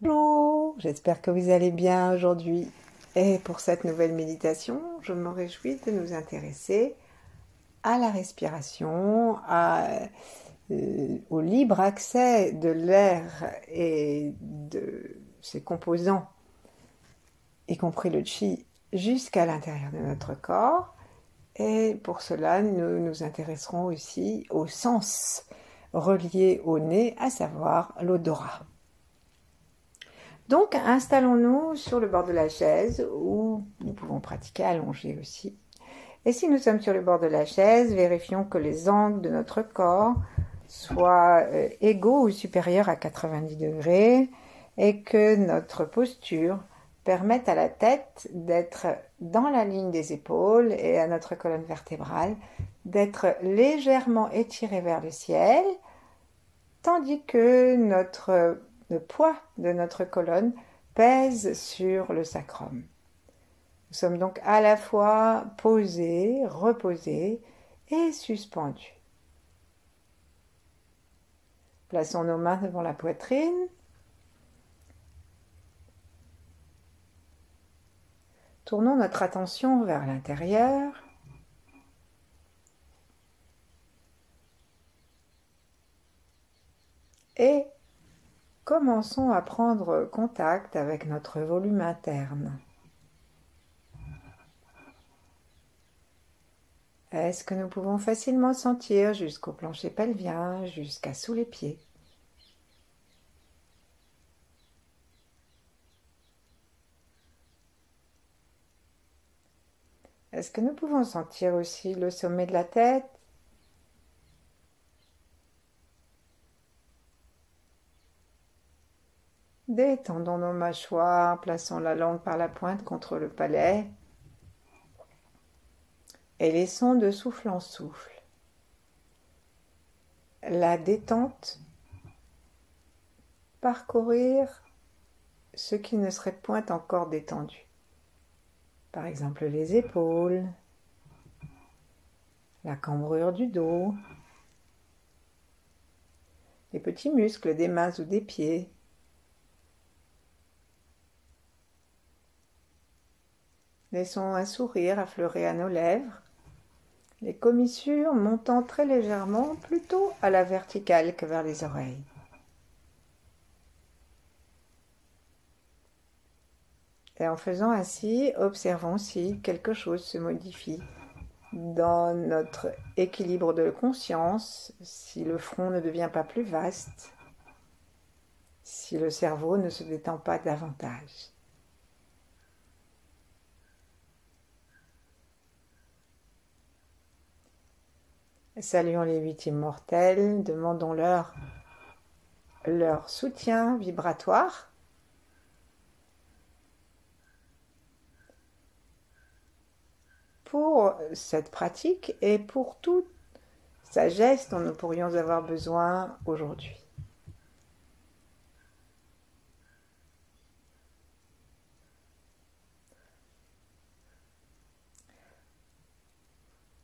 Bonjour, j'espère que vous allez bien aujourd'hui. Et pour cette nouvelle méditation, je me réjouis de nous intéresser à la respiration, au libre accès de l'air et de ses composants, y compris le chi, jusqu'à l'intérieur de notre corps. Et pour cela, nous nous intéresserons aussi aux sens reliés au nez, à savoir l'odorat. Donc, installons-nous sur le bord de la chaise ou nous pouvons pratiquer allongé aussi. Et si nous sommes sur le bord de la chaise, vérifions que les angles de notre corps soient égaux ou supérieurs à 90 degrés et que notre posture permette à la tête d'être dans la ligne des épaules et à notre colonne vertébrale d'être légèrement étirée vers le ciel, tandis que le poids de notre colonne pèse sur le sacrum. Nous sommes donc à la fois posés, reposés et suspendus. Plaçons nos mains devant la poitrine. Tournons notre attention vers l'intérieur. Et commençons à prendre contact avec notre volume interne. Est-ce que nous pouvons facilement sentir jusqu'au plancher pelvien, jusqu'à sous les pieds? Est-ce que nous pouvons sentir aussi le sommet de la tête? Détendons nos mâchoires, plaçons la langue par la pointe contre le palais et laissons de souffle en souffle la détente parcourir ce qui ne serait point encore détendu. Par exemple les épaules, la cambrure du dos, les petits muscles des mains ou des pieds. Laissons un sourire affleurer à nos lèvres, les commissures montant très légèrement plutôt à la verticale que vers les oreilles. Et en faisant ainsi, observons si quelque chose se modifie dans notre équilibre de conscience, si le front ne devient pas plus vaste, si le cerveau ne se détend pas davantage. Saluons les 8 immortels, demandons-leur leur soutien vibratoire. Pour cette pratique et pour toute sagesse dont nous pourrions avoir besoin aujourd'hui.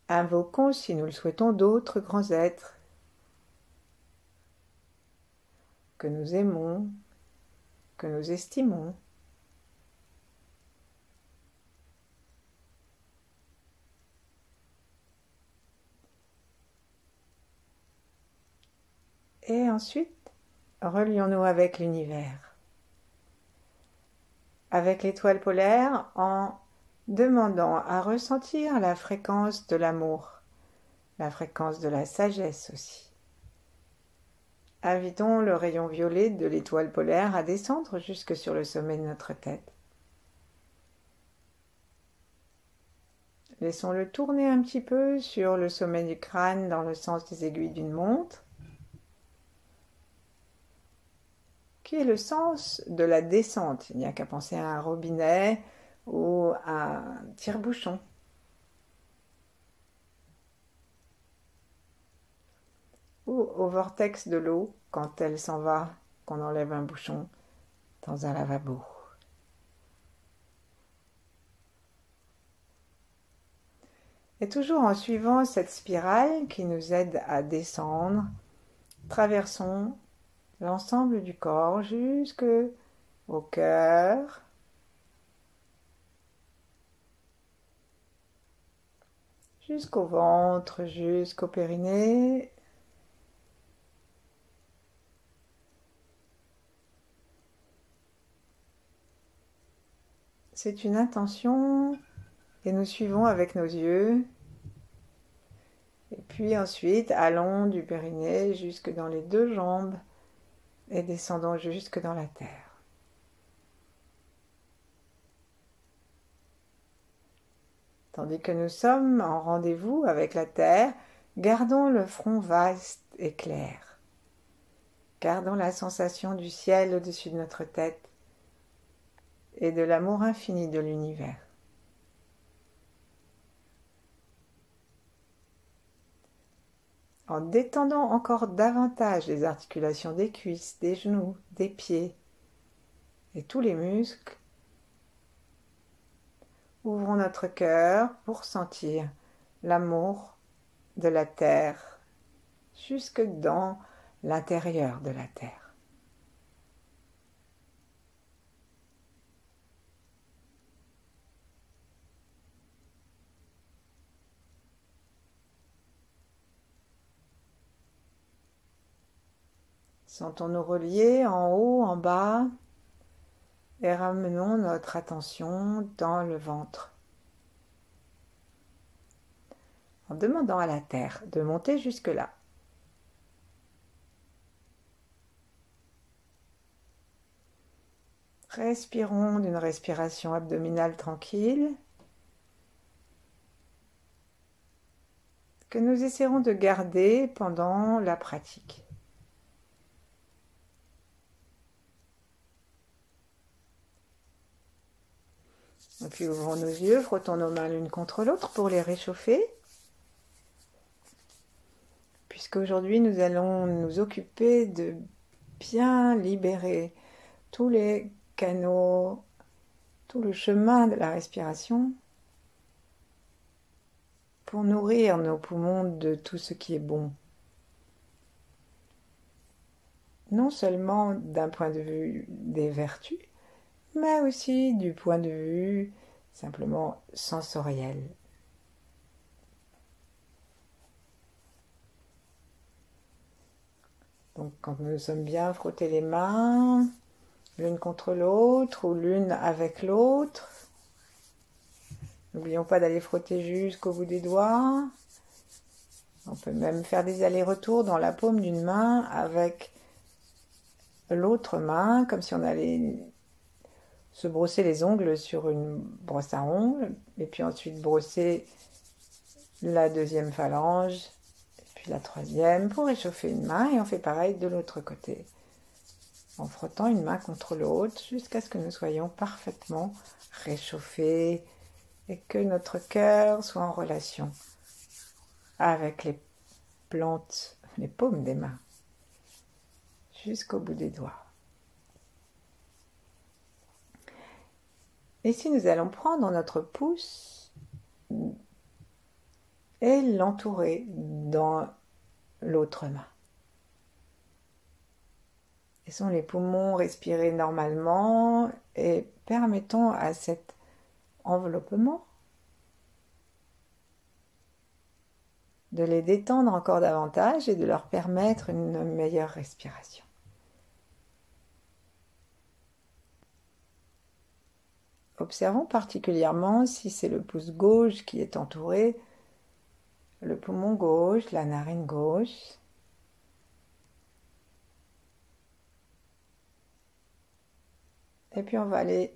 Invoquons, si nous le souhaitons, d'autres grands êtres que nous aimons, que nous estimons. Et ensuite, relions-nous avec l'univers, avec l'étoile polaire en demandant à ressentir la fréquence de l'amour, la fréquence de la sagesse aussi. Invitons le rayon violet de l'étoile polaire à descendre jusque sur le sommet de notre tête. Laissons-le tourner un petit peu sur le sommet du crâne dans le sens des aiguilles d'une montre, qui est le sens de la descente. Il n'y a qu'à penser à un robinet ou à un tire-bouchon. Ou au vortex de l'eau quand elle s'en va, qu'on enlève un bouchon dans un lavabo. Et toujours en suivant cette spirale qui nous aide à descendre, traversons l'ensemble du corps jusque au cœur, jusqu'au ventre, jusqu'au périnée. C'est une intention et nous suivons avec nos yeux. Et puis ensuite, allons du périnée jusque dans les deux jambes et descendons jusque dans la terre. Tandis que nous sommes en rendez-vous avec la terre, gardons le front vaste et clair. Gardons la sensation du ciel au-dessus de notre tête et de l'amour infini de l'univers. En détendant encore davantage les articulations des cuisses, des genoux, des pieds et tous les muscles, ouvrons notre cœur pour sentir l'amour de la terre jusque dans l'intérieur de la terre. Sentons-nous reliés en haut, en bas, et ramenons notre attention dans le ventre. En demandant à la terre de monter jusque-là. Respirons d'une respiration abdominale tranquille, que nous essaierons de garder pendant la pratique. Et puis ouvrons nos yeux, frottons nos mains l'une contre l'autre pour les réchauffer. Puisqu'aujourd'hui nous allons nous occuper de bien libérer tous les canaux, tout le chemin de la respiration pour nourrir nos poumons de tout ce qui est bon. Non seulement d'un point de vue des vertus, mais aussi du point de vue simplement sensoriel. Donc quand nous sommes bien frottés les mains, l'une contre l'autre ou l'une avec l'autre, n'oublions pas d'aller frotter jusqu'au bout des doigts. On peut même faire des allers-retours dans la paume d'une main avec l'autre main, comme si on allait se brosser les ongles sur une brosse à ongles, et puis ensuite brosser la deuxième phalange, et puis la troisième, pour réchauffer une main, et on fait pareil de l'autre côté, en frottant une main contre l'autre, jusqu'à ce que nous soyons parfaitement réchauffés, et que notre cœur soit en relation avec les plantes, les paumes des mains, jusqu'au bout des doigts. Ici, nous allons prendre notre pouce et l'entourer dans l'autre main. Laissons les poumons respirer normalement et permettons à cet enveloppement de les détendre encore davantage et de leur permettre une meilleure respiration. Observons particulièrement si c'est le pouce gauche qui est entouré, le poumon gauche, la narine gauche. Et puis on va aller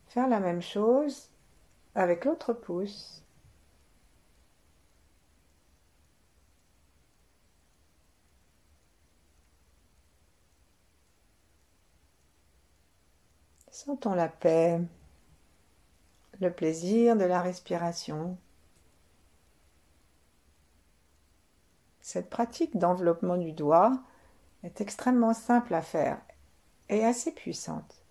faire la même chose avec l'autre pouce. Sentons la paix, le plaisir de la respiration. Cette pratique d'enveloppement du doigt est extrêmement simple à faire et assez puissante.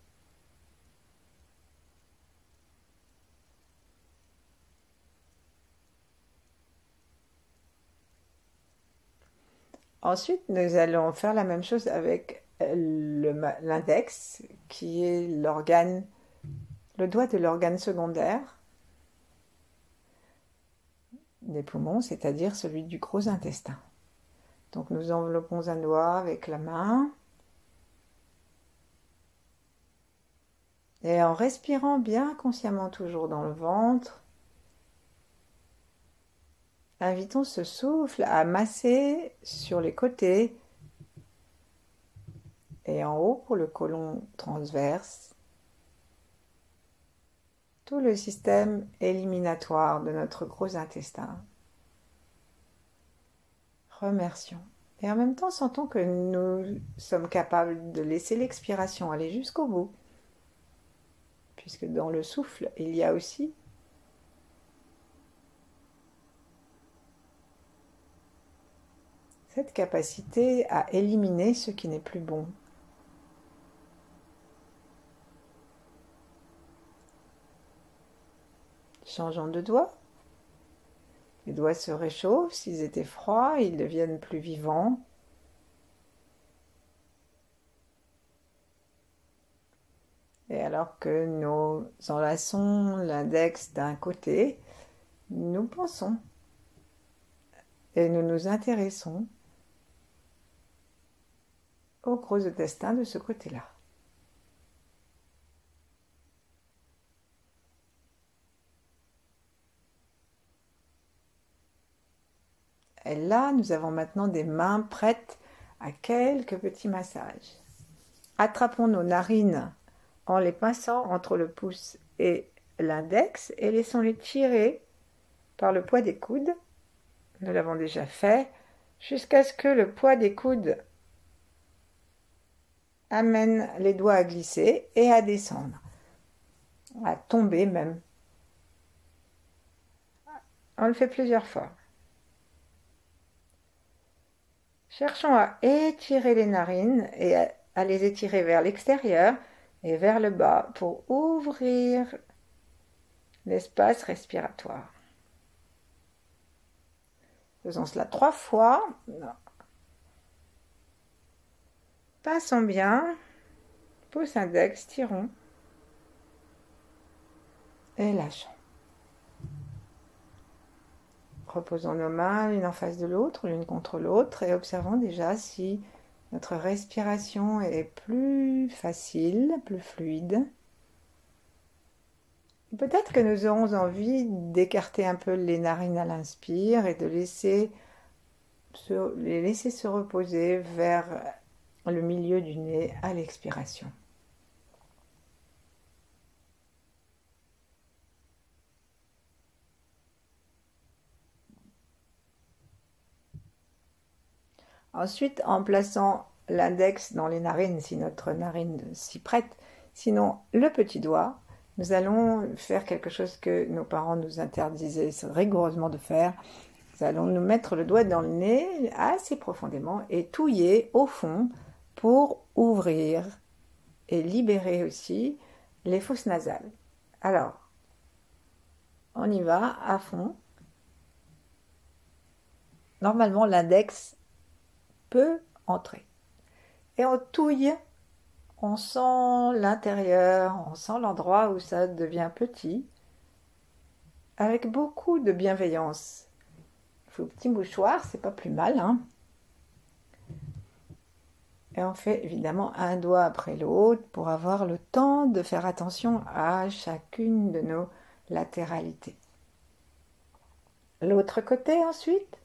Ensuite, nous allons faire la même chose avec l'index qui est l'organe, le doigt de l'organe secondaire des poumons, c'est-à-dire celui du gros intestin. Donc nous enveloppons un doigt avec la main et en respirant bien consciemment toujours dans le ventre, invitons ce souffle à masser sur les côtés et en haut pour le côlon transverse, tout le système éliminatoire de notre gros intestin. Remercions. Et en même temps, sentons que nous sommes capables de laisser l'expiration aller jusqu'au bout, puisque dans le souffle, il y a aussi cette capacité à éliminer ce qui n'est plus bon. Changeons de doigt. Les doigts se réchauffent. S'ils étaient froids, ils deviennent plus vivants. Et alors que nous enlaçons l'index d'un côté, nous pensons et nous nous intéressons au gros intestin de ce côté-là. Et là, nous avons maintenant des mains prêtes à quelques petits massages. Attrapons nos narines en les pinçant entre le pouce et l'index et laissons-les tirer par le poids des coudes. Nous l'avons déjà fait, jusqu'à ce que le poids des coudes amène les doigts à glisser et à descendre, à tomber même. On le fait plusieurs fois. Cherchons à étirer les narines et à les étirer vers l'extérieur et vers le bas pour ouvrir l'espace respiratoire. Faisons cela 3 fois. Passons bien. Pouce index, tirons. Et lâchons. Reposons nos mains l'une en face de l'autre, l'une contre l'autre et observons déjà si notre respiration est plus facile, plus fluide. Peut-être que nous aurons envie d'écarter un peu les narines à l'inspire et de les laisser se reposer vers le milieu du nez à l'expiration. Ensuite, en plaçant l'index dans les narines, si notre narine s'y prête, sinon le petit doigt, nous allons faire quelque chose que nos parents nous interdisaient rigoureusement de faire. Nous allons nous mettre le doigt dans le nez assez profondément et touiller au fond pour ouvrir et libérer aussi les fosses nasales. Alors, on y va à fond. Normalement, l'index peut entrer. Et on touille, on sent l'intérieur, on sent l'endroit où ça devient petit, avec beaucoup de bienveillance. Il faut un petit mouchoir, c'est pas plus mal, hein. Et on fait évidemment un doigt après l'autre pour avoir le temps de faire attention à chacune de nos latéralités. L'autre côté ensuite.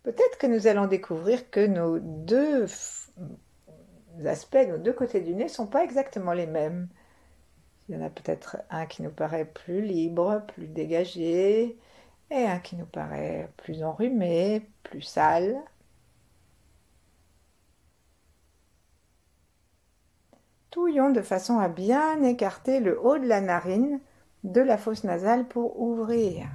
Peut-être que nous allons découvrir que nos deux aspects, nos deux côtés du nez ne sont pas exactement les mêmes. Il y en a peut-être un qui nous paraît plus libre, plus dégagé, et un qui nous paraît plus enrhumé, plus sale. Touillons de façon à bien écarter le haut de la narine de la fosse nasale pour ouvrir.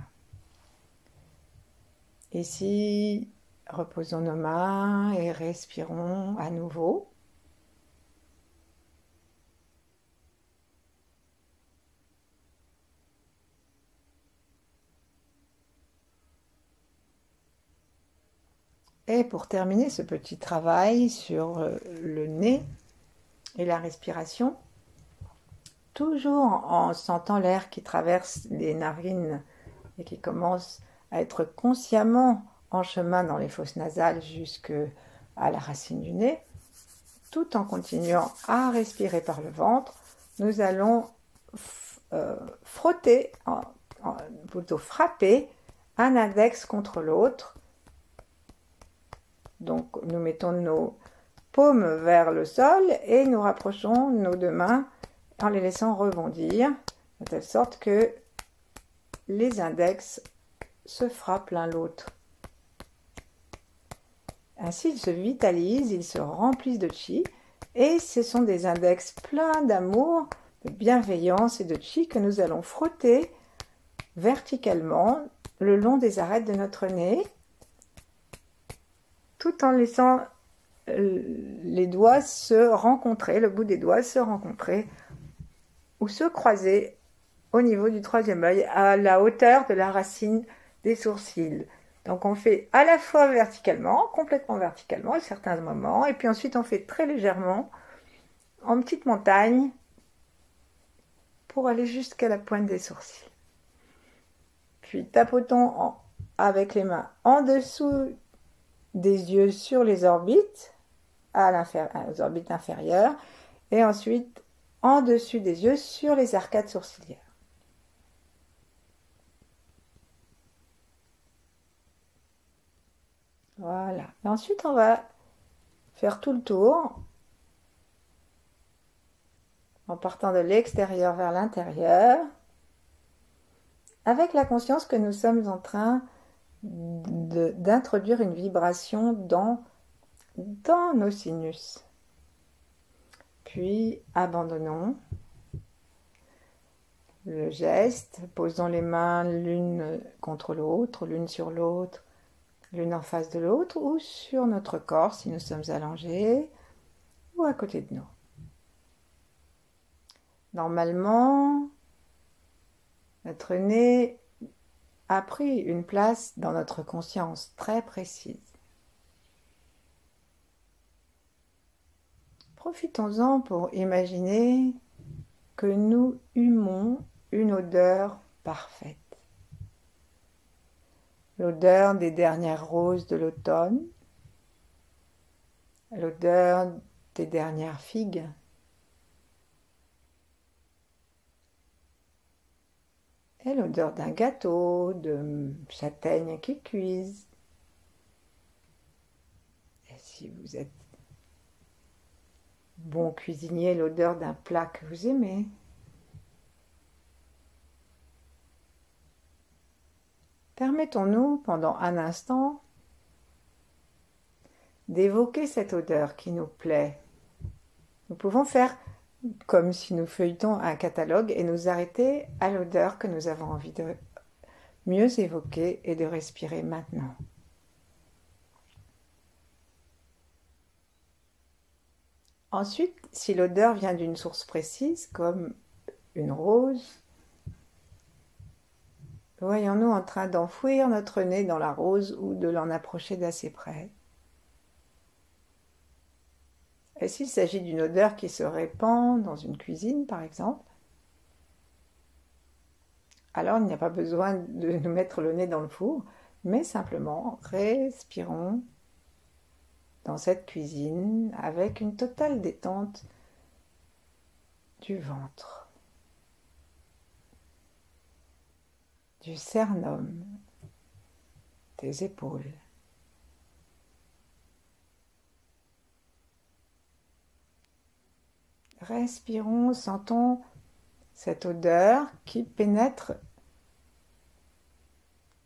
Ici, reposons nos mains et respirons à nouveau. Et pour terminer ce petit travail sur le nez et la respiration, toujours en sentant l'air qui traverse les narines et qui commence à être consciemment en chemin dans les fosses nasales jusqu'à la racine du nez, tout en continuant à respirer par le ventre, nous allons frotter, plutôt frapper un index contre l'autre. Donc nous mettons nos paumes vers le sol et nous rapprochons nos deux mains en les laissant rebondir, de telle sorte que les index se frappent l'un l'autre. Ainsi, ils se vitalisent, ils se remplissent de chi, et ce sont des index pleins d'amour, de bienveillance et de chi que nous allons frotter verticalement le long des arêtes de notre nez, tout en laissant les doigts se rencontrer, le bout des doigts se rencontrer ou se croiser au niveau du troisième œil, à la hauteur de la racine des sourcils. Donc on fait à la fois verticalement, complètement verticalement à certains moments, et puis ensuite on fait très légèrement, en petite montagne, pour aller jusqu'à la pointe des sourcils. Puis tapotons avec les mains en dessous des yeux sur les orbites, aux orbites inférieures, et ensuite en dessus des yeux sur les arcades sourcilières. Voilà. Et ensuite, on va faire tout le tour en partant de l'extérieur vers l'intérieur, avec la conscience que nous sommes en train d'introduire une vibration dans nos sinus. Puis abandonnons le geste, posons les mains l'une contre l'autre, l'une sur l'autre, l'une en face de l'autre, ou sur notre corps si nous sommes allongés, ou à côté de nous. Normalement, notre nez a pris une place dans notre conscience très précise. Profitons-en pour imaginer que nous humons une odeur parfaite. L'odeur des dernières roses de l'automne, l'odeur des dernières figues, et l'odeur d'un gâteau, de châtaignes qui cuisent. Et si vous êtes bon cuisinier, l'odeur d'un plat que vous aimez. Permettons-nous pendant un instant d'évoquer cette odeur qui nous plaît. Nous pouvons faire comme si nous feuilletons un catalogue et nous arrêter à l'odeur que nous avons envie de mieux évoquer et de respirer maintenant. Ensuite, si l'odeur vient d'une source précise, comme une rose, voyons-nous en train d'enfouir notre nez dans la rose ou de l'en approcher d'assez près. Et s'il s'agit d'une odeur qui se répand dans une cuisine, par exemple, alors il n'y a pas besoin de nous mettre le nez dans le four, mais simplement respirons dans cette cuisine avec une totale détente du ventre, du sternum, des épaules. Respirons, sentons cette odeur qui pénètre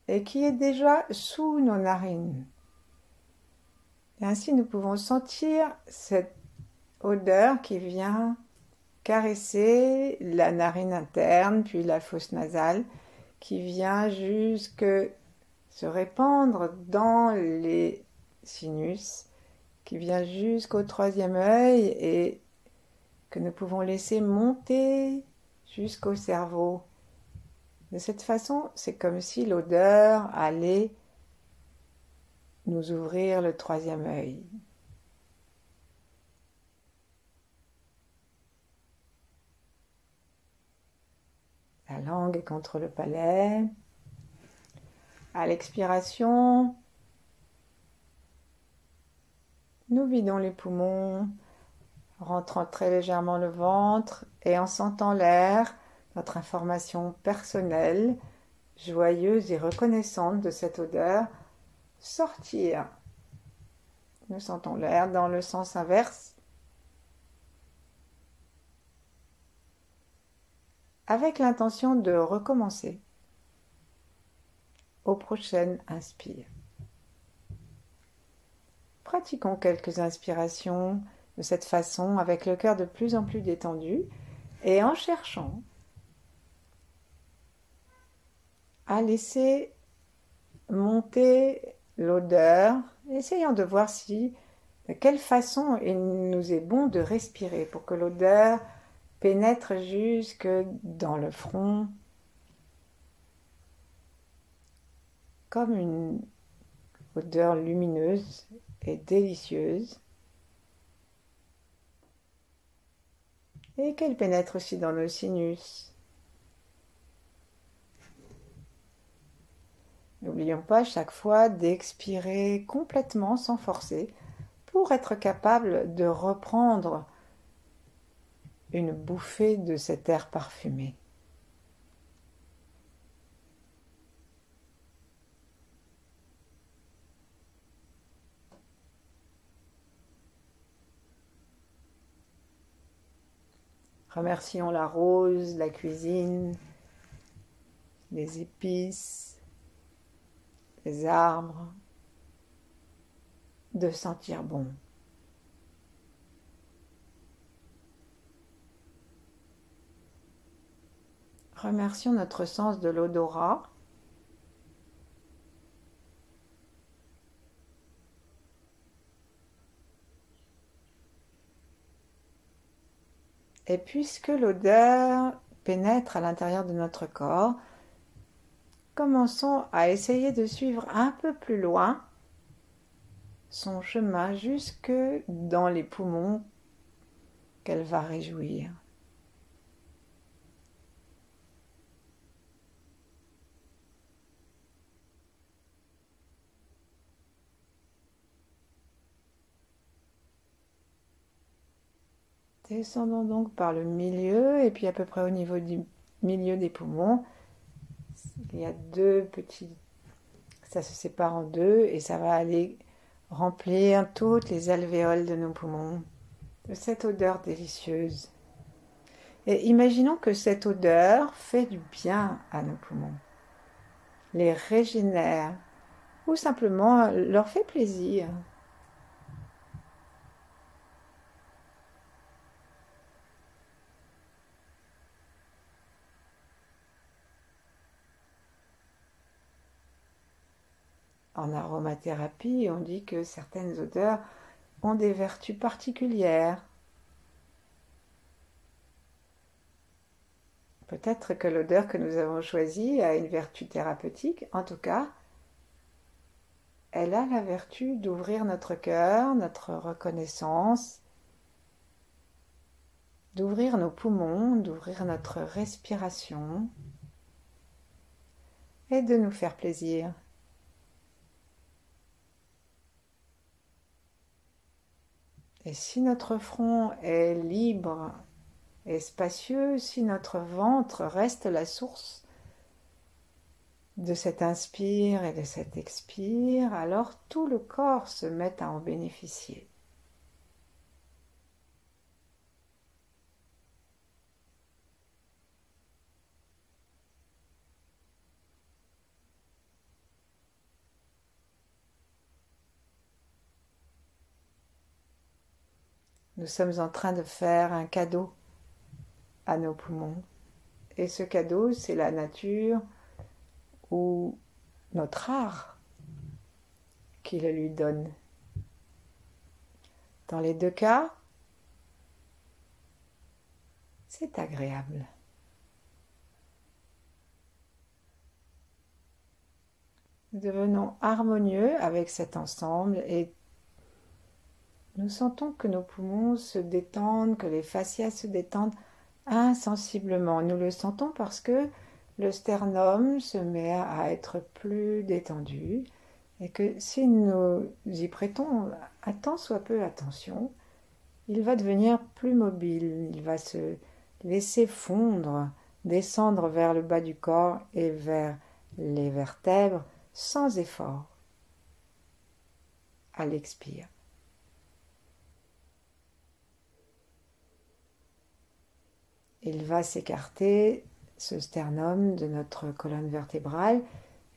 et qui est déjà sous nos narines. Et ainsi nous pouvons sentir cette odeur qui vient caresser la narine interne, puis la fosse nasale, qui vient jusque se répandre dans les sinus, qui vient jusqu'au troisième œil et que nous pouvons laisser monter jusqu'au cerveau. De cette façon, c'est comme si l'odeur allait nous ouvrir le troisième œil. La langue est contre le palais. À l'expiration, nous vidons les poumons, rentrant très légèrement le ventre et en sentant l'air, notre information personnelle, joyeuse et reconnaissante de cette odeur, sortir. Nous sentons l'air dans le sens inverse, avec l'intention de recommencer. Aux prochaines inspires. Pratiquons quelques inspirations de cette façon avec le cœur de plus en plus détendu et en cherchant à laisser monter l'odeur, essayant de voir de quelle façon il nous est bon de respirer pour que l'odeur pénètre jusque dans le front comme une odeur lumineuse et délicieuse et qu'elle pénètre aussi dans nos sinus. N'oublions pas chaque fois d'expirer complètement sans forcer pour être capable de reprendre une bouffée de cet air parfumé. Remercions la rose, la cuisine, les épices, les arbres, de sentir bon. Remercions notre sens de l'odorat. Et puisque l'odeur pénètre à l'intérieur de notre corps, commençons à essayer de suivre un peu plus loin son chemin jusque dans les poumons qu'elle va réjouir. Descendons donc par le milieu et puis à peu près au niveau du milieu des poumons. Il y a deux petits... Ça se sépare en deux et ça va aller remplir toutes les alvéoles de nos poumons de cette odeur délicieuse. Et imaginons que cette odeur fait du bien à nos poumons, les régénère ou simplement leur fait plaisir. En aromathérapie, on dit que certaines odeurs ont des vertus particulières. Peut-être que l'odeur que nous avons choisie a une vertu thérapeutique. En tout cas, elle a la vertu d'ouvrir notre cœur, notre reconnaissance, d'ouvrir nos poumons, d'ouvrir notre respiration et de nous faire plaisir. Et si notre front est libre et spacieux, si notre ventre reste la source de cet inspire et de cet expire, alors tout le corps se met à en bénéficier. Nous sommes en train de faire un cadeau à nos poumons. Et ce cadeau, c'est la nature ou notre art qui le lui donne. Dans les deux cas, c'est agréable. Nous devenons harmonieux avec cet ensemble et nous sentons que nos poumons se détendent, que les fascias se détendent insensiblement. Nous le sentons parce que le sternum se met à être plus détendu et que si nous y prêtons un tant soit peu attention, il va devenir plus mobile, il va se laisser fondre, descendre vers le bas du corps et vers les vertèbres sans effort à l'expire. Il va s'écarter, ce sternum, de notre colonne vertébrale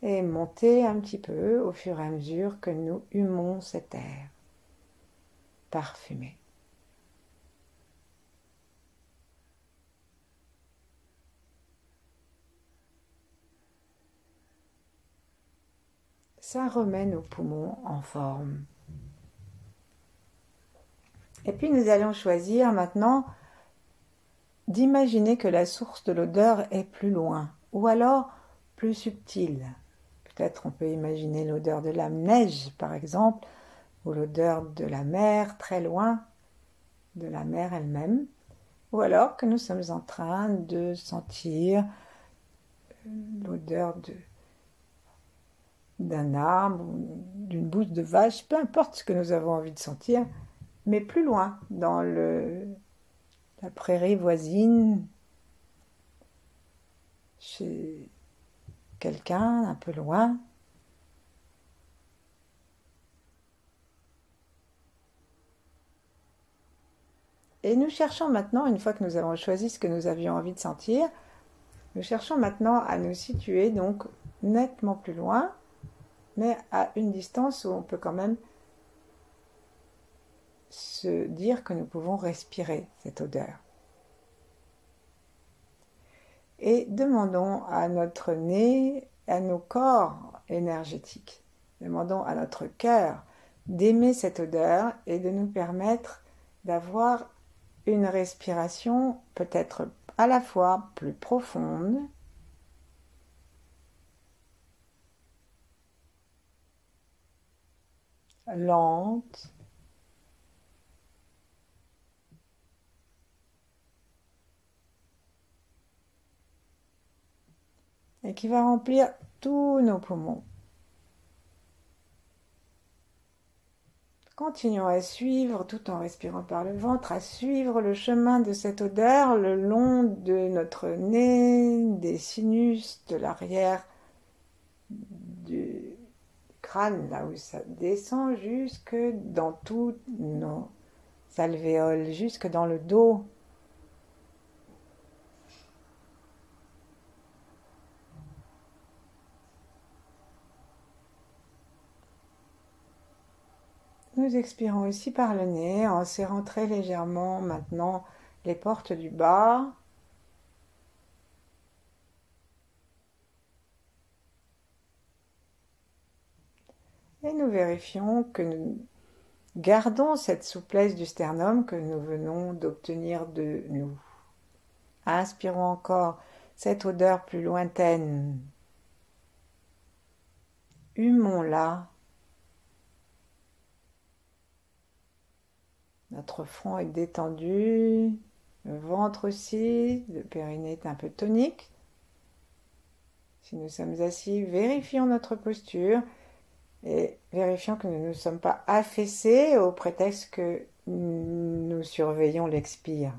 et monter un petit peu au fur et à mesure que nous humons cet air parfumé. Ça remet nos poumons en forme. Et puis nous allons choisir maintenant d'imaginer que la source de l'odeur est plus loin, ou alors plus subtile. Peut-être on peut imaginer l'odeur de la neige, par exemple, ou l'odeur de la mer très loin, de la mer elle-même, ou alors que nous sommes en train de sentir l'odeur d'un arbre, d'une bouse de vache, peu importe ce que nous avons envie de sentir, mais plus loin, dans la prairie voisine, chez quelqu'un, un peu loin. Et nous cherchons maintenant, une fois que nous avons choisi ce que nous avions envie de sentir, nous cherchons maintenant à nous situer donc nettement plus loin, mais à une distance où on peut quand même se dire que nous pouvons respirer cette odeur. Et demandons à notre nez, à nos corps énergétiques, demandons à notre cœur d'aimer cette odeur et de nous permettre d'avoir une respiration peut-être à la fois plus profonde, lente, et qui va remplir tous nos poumons. Continuons à suivre, tout en respirant par le ventre, à suivre le chemin de cette odeur le long de notre nez, des sinus, de l'arrière du crâne, là où ça descend, jusque dans tous nos alvéoles, jusque dans le dos. Nous expirons aussi par le nez en serrant très légèrement maintenant les portes du bas. Et nous vérifions que nous gardons cette souplesse du sternum que nous venons d'obtenir de nous. Inspirons encore cette odeur plus lointaine. Humons-la. Notre front est détendu, le ventre aussi, le périnée est un peu tonique. Si nous sommes assis, vérifions notre posture et vérifions que nous ne nous sommes pas affaissés au prétexte que nous surveillons l'expire.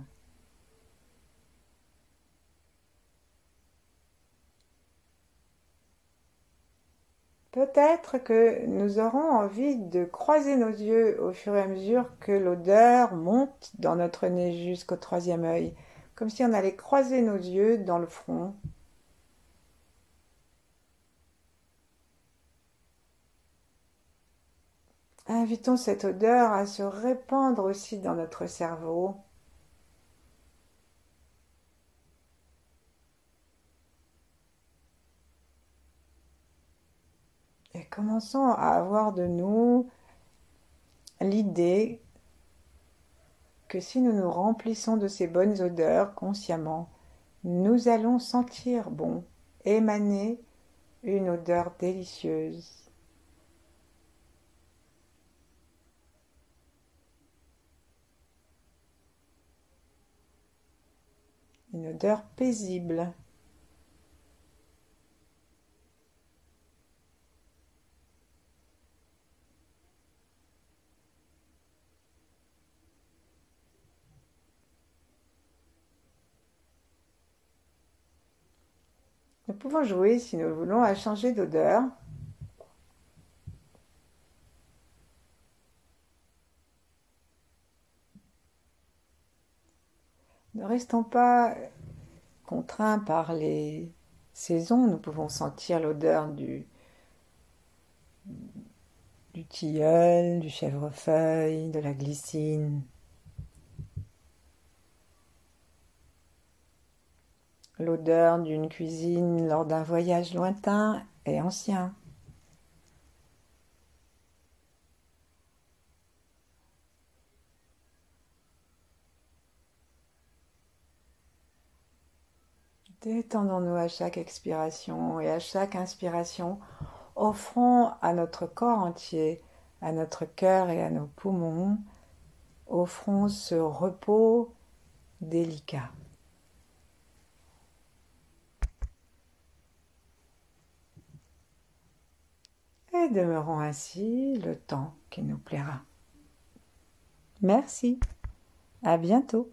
Peut-être que nous aurons envie de croiser nos yeux au fur et à mesure que l'odeur monte dans notre nez jusqu'au troisième œil, comme si on allait croiser nos yeux dans le front. Invitons cette odeur à se répandre aussi dans notre cerveau. Et commençons à avoir de nous l'idée que si nous nous remplissons de ces bonnes odeurs consciemment, nous allons sentir bon, émaner une odeur délicieuse. Une odeur paisible. Nous pouvons jouer, si nous le voulons, à changer d'odeur. Ne restons pas contraints par les saisons. Nous pouvons sentir l'odeur du tilleul, du chèvrefeuille, de la glycine. L'odeur d'une cuisine lors d'un voyage lointain et ancien. Détendons-nous à chaque expiration et à chaque inspiration. Offrons à notre corps entier, à notre cœur et à nos poumons, offrons ce repos délicat. Et demeurons ainsi le temps qui nous plaira. Merci, à bientôt.